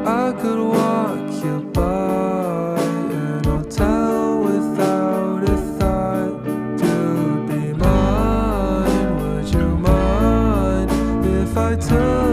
I could walk you by an hotel without a thought. You'd be mine, would you mind if I took